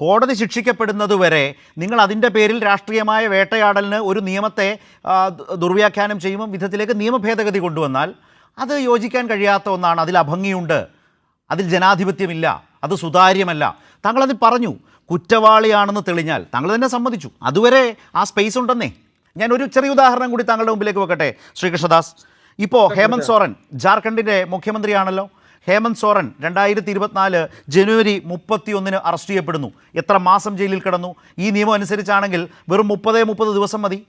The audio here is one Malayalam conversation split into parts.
കോടതി ശിക്ഷിക്കപ്പെടുന്നതുവരെ നിങ്ങൾ അതിൻ്റെ പേരിൽ രാഷ്ട്രീയമായ വേട്ടയാടലിന് ഒരു നിയമത്തെ ദുർവ്യാഖ്യാനം ചെയ്യുമ്പോൾ വിധത്തിലേക്ക് നിയമ ഭേദഗതി കൊണ്ടുവന്നാൽ അത് യോജിക്കാൻ കഴിയാത്ത ഒന്നാണ്. അതിൽ അഭംഗിയുണ്ട്, അതിൽ ജനാധിപത്യമില്ല, അത് സുതാര്യമല്ല. താങ്കളതിൽ പറഞ്ഞു കുറ്റവാളിയാണെന്ന് തെളിഞ്ഞാൽ താങ്കൾ തന്നെ സമ്മതിച്ചു. അതുവരെ ആ സ്പേസ് ഉണ്ടെന്നേ. ഞാനൊരു ചെറിയ ഉദാഹരണം കൂടി താങ്കളുടെ മുമ്പിലേക്ക് വെക്കട്ടെ ശ്രീകൃഷ്ണദാസ്. ഇപ്പോൾ ഹേമന്ത് സോറൻ ജാർഖണ്ഡിൻ്റെ മുഖ്യമന്ത്രിയാണല്ലോ. ഹേമന്ത് സോറൻ 2024 ജനുവരി 31 അറസ്റ്റ് ചെയ്യപ്പെടുന്നു. എത്ര മാസം ജയിലിൽ കിടന്നു? ഈ നിയമം അനുസരിച്ചാണെങ്കിൽ വെറും 30 ദിവസം മതി.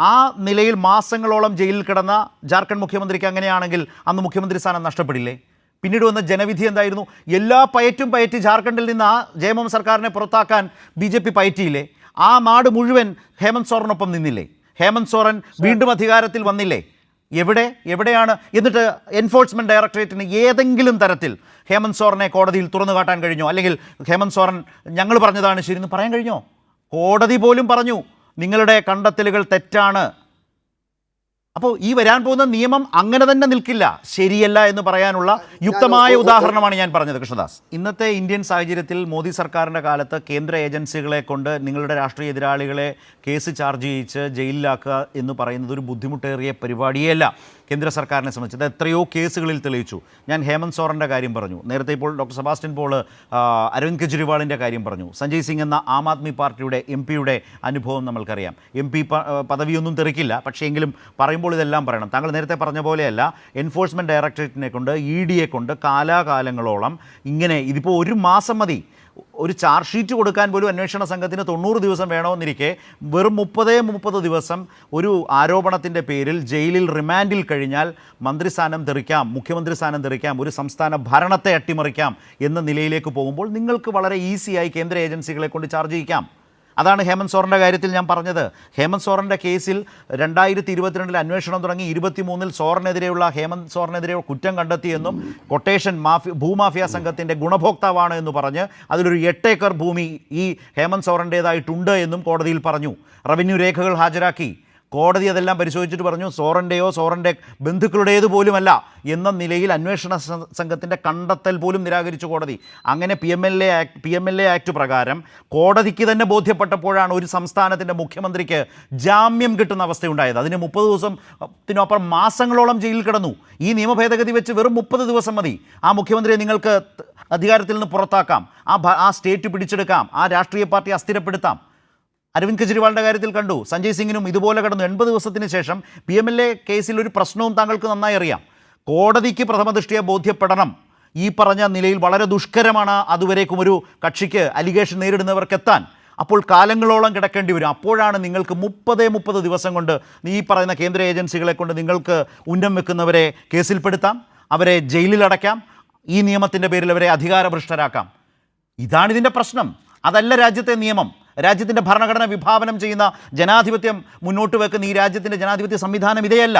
ആ നിലയിൽ മാസങ്ങളോളം ജയിലിൽ കിടന്ന ജാർഖണ്ഡ് മുഖ്യമന്ത്രിക്ക് അങ്ങനെയാണെങ്കിൽ അന്ന് മുഖ്യമന്ത്രി സ്ഥാനം നഷ്ടപ്പെടില്ലേ? പിന്നീട് വന്ന ജനവിധി എന്തായിരുന്നു? എല്ലാ പയറ്റി ജാർഖണ്ഡിൽ നിന്ന് ആ ജയമോഹൻ സർക്കാരിനെ പുറത്താക്കാൻ BJP പയറ്റിയില്ലേ? ആ നാട് മുഴുവൻ ഹേമന്ത് സോറനൊപ്പം നിന്നില്ലേ? ഹേമന്ത് സോറൻ വീണ്ടും അധികാരത്തിൽ വന്നില്ലേ? എവിടെയാണ്? എന്നിട്ട് എൻഫോഴ്സ്മെൻറ്റ് ഡയറക്ടറേറ്റിന് ഏതെങ്കിലും തരത്തിൽ ഹേമന്ത് സോറനെ കോടതിയിൽ തുറന്നു കാട്ടാൻ കഴിഞ്ഞോ? അല്ലെങ്കിൽ ഹേമന്ത് സോറൻ ഞങ്ങൾ പറഞ്ഞതാണ് ശരി എന്ന് പറയാൻ കഴിഞ്ഞോ? കോടതി പോലും പറഞ്ഞു നിങ്ങളുടെ കണ്ടെത്തലുകൾ തെറ്റാണ്. അപ്പോൾ ഈ വരാൻ പോകുന്ന നിയമം അങ്ങനെ തന്നെ നിൽക്കില്ല, ശരിയല്ല എന്ന് പറയാനുള്ള യുക്തമായ ഉദാഹരണമാണ് ഞാൻ പറഞ്ഞത്. കൃഷ്ണദാസ്, ഇന്നത്തെ ഇന്ത്യൻ സാഹചര്യത്തിൽ മോദി സർക്കാരിൻ്റെ കാലത്ത് കേന്ദ്ര ഏജൻസികളെ കൊണ്ട് നിങ്ങളുടെ രാഷ്ട്രീയ എതിരാളികളെ കേസ് ചാർജ് ചെയ്യിച്ച് ജയിലിലാക്കുക എന്ന് പറയുന്നത് ഒരു ബുദ്ധിമുട്ടേറിയ പരിപാടിയല്ല കേന്ദ്ര സർക്കാരിനെ സംബന്ധിച്ച്. അത് എത്രയോ കേസുകളിൽ തെളിയിച്ചു. ഞാൻ ഹേമന്ത് സോറൻ്റെ കാര്യം പറഞ്ഞു, നേരത്തെ ഇപ്പോൾ ഡോക്ടർ സെബാസ്റ്റ്യൻ പോൾ അരവിന്ദ് കെജ്രിവാളിൻ്റെ കാര്യം പറഞ്ഞു, സഞ്ജയ് സിംഗ് എന്ന ആം ആദ്മി പാർട്ടിയുടെ MP-യുടെ അനുഭവം നമ്മൾക്കറിയാം. MP പദവിയൊന്നും തെറിക്കില്ല, പക്ഷേ എങ്കിലും പറയുമ്പോൾ ഇതെല്ലാം പറയണം. താങ്കൾ നേരത്തെ പറഞ്ഞ പോലെയല്ല, എൻഫോഴ്സ്മെൻറ്റ് ഡയറക്ടറേറ്റിനെ കൊണ്ട് ED-യെ കൊണ്ട് കാലാകാലങ്ങളോളം ഇങ്ങനെ ഇതിപ്പോൾ ഒരു മാസം മതി. ഒരു ചാർജ് ഷീറ്റ് കൊടുക്കാൻ പോലും അന്വേഷണ സംഘത്തിന് 90 ദിവസം വേണമെന്നിരിക്കെ വെറും 30 ദിവസം ഒരു ആരോപണത്തിൻ്റെ പേരിൽ ജയിലിൽ റിമാൻഡിൽ കഴിഞ്ഞാൽ മന്ത്രിസ്ഥാനം തെറിക്കാം, മുഖ്യമന്ത്രി സ്ഥാനം തെറിക്കാം, ഒരു സംസ്ഥാന ഭരണത്തെ അട്ടിമറിക്കാം എന്ന നിലയിലേക്ക് പോകുമ്പോൾ നിങ്ങൾക്ക് വളരെ ഈസിയായി കേന്ദ്ര ഏജൻസികളെ കൊണ്ട് ചാർജ് ചെയ്യിക്കാം. അതാണ് ഹേമന്ത് സോറൻ്റെ കാര്യത്തിൽ ഞാൻ പറഞ്ഞത്. ഹേമന്ത് സോറൻ്റെ കേസിൽ 2022 അന്വേഷണം തുടങ്ങി 23 ഹേമന്ത് സോറനെതിരെയുള്ള കുറ്റം കണ്ടെത്തിയെന്നും കൊട്ടേഷൻ ഭൂമാഫിയ സംഘത്തിൻ്റെ ഗുണഭോക്താവാണ് എന്ന് പറഞ്ഞ് അതിലൊരു 8 ഏക്കർ ഭൂമി ഈ ഹേമന്ത് സോറൻ്റേതായിട്ടുണ്ട് എന്നും കോടതിയിൽ പറഞ്ഞു. റവന്യൂ രേഖകൾ ഹാജരാക്കി. കോടതി അതെല്ലാം പരിശോധിച്ചിട്ട് പറഞ്ഞു സോറൻ്റെയോ സോറൻ്റെ ബന്ധുക്കളുടേത് പോലുമല്ല എന്ന നിലയിൽ അന്വേഷണ സംഘത്തിൻ്റെ കണ്ടെത്തൽ പോലും നിരാകരിച്ചു കോടതി. അങ്ങനെ PMLA ആക്ട് പ്രകാരം കോടതിക്ക് തന്നെ ബോധ്യപ്പെട്ടപ്പോഴാണ് ഒരു സംസ്ഥാനത്തിൻ്റെ മുഖ്യമന്ത്രിക്ക് ജാമ്യം കിട്ടുന്ന അവസ്ഥയുണ്ടായത്. അതിന് 30 ദിവസത്തിനപ്പുറം മാസങ്ങളോളം ജയിലിൽ കിടന്നു. ഈ നിയമ ഭേദഗതി വെച്ച് വെറും 30 ദിവസം മതി. ആ മുഖ്യമന്ത്രിയെ നിങ്ങൾക്ക് അധികാരത്തിൽ നിന്ന് പുറത്താക്കാം, ആ സ്റ്റേറ്റ് പിടിച്ചെടുക്കാം, ആ രാഷ്ട്രീയ പാർട്ടി അസ്ഥിരപ്പെടുത്താം. അരവിന്ദ് കെജ്രിവാളിൻ്റെ കാര്യത്തിൽ കണ്ടു. സഞ്ജയ് സിംഗിനും ഇതുപോലെ കടന്നു. 80 ദിവസത്തിന് ശേഷം PMLA കേസിൽ ഒരു പ്രശ്നവും താങ്കൾക്ക് നന്നായി അറിയാം. കോടതിക്ക് പ്രഥമ ദൃഷ്ടിയെ ബോധ്യപ്പെടണം. ഈ പറഞ്ഞ നിലയിൽ വളരെ ദുഷ്കരമാണ് അതുവരേക്കും ഒരു കക്ഷിക്ക് അലിഗേഷൻ നേരിടുന്നവർക്കെത്താൻ. അപ്പോൾ കാലങ്ങളോളം കിടക്കേണ്ടി വരും. അപ്പോഴാണ് നിങ്ങൾക്ക് 30 ദിവസം കൊണ്ട് ഈ പറയുന്ന കേന്ദ്ര ഏജൻസികളെ കൊണ്ട് നിങ്ങൾക്ക് ഉന്നം വെക്കുന്നവരെ കേസിൽപ്പെടുത്താം, അവരെ ജയിലിലടയ്ക്കാം, ഈ നിയമത്തിൻ്റെ പേരിൽ അവരെ അധികാരഭ്രഷ്ടരാക്കാം. ഇതാണിതിൻ്റെ പ്രശ്നം. അതല്ല രാജ്യത്തെ നിയമം. രാജ്യത്തിൻ്റെ ഭരണഘടന വിഭാവനം ചെയ്യുന്ന ജനാധിപത്യം മുന്നോട്ട് വെക്കുന്ന ഈ രാജ്യത്തിൻ്റെ ജനാധിപത്യ സംവിധാനം ഇതേയല്ല.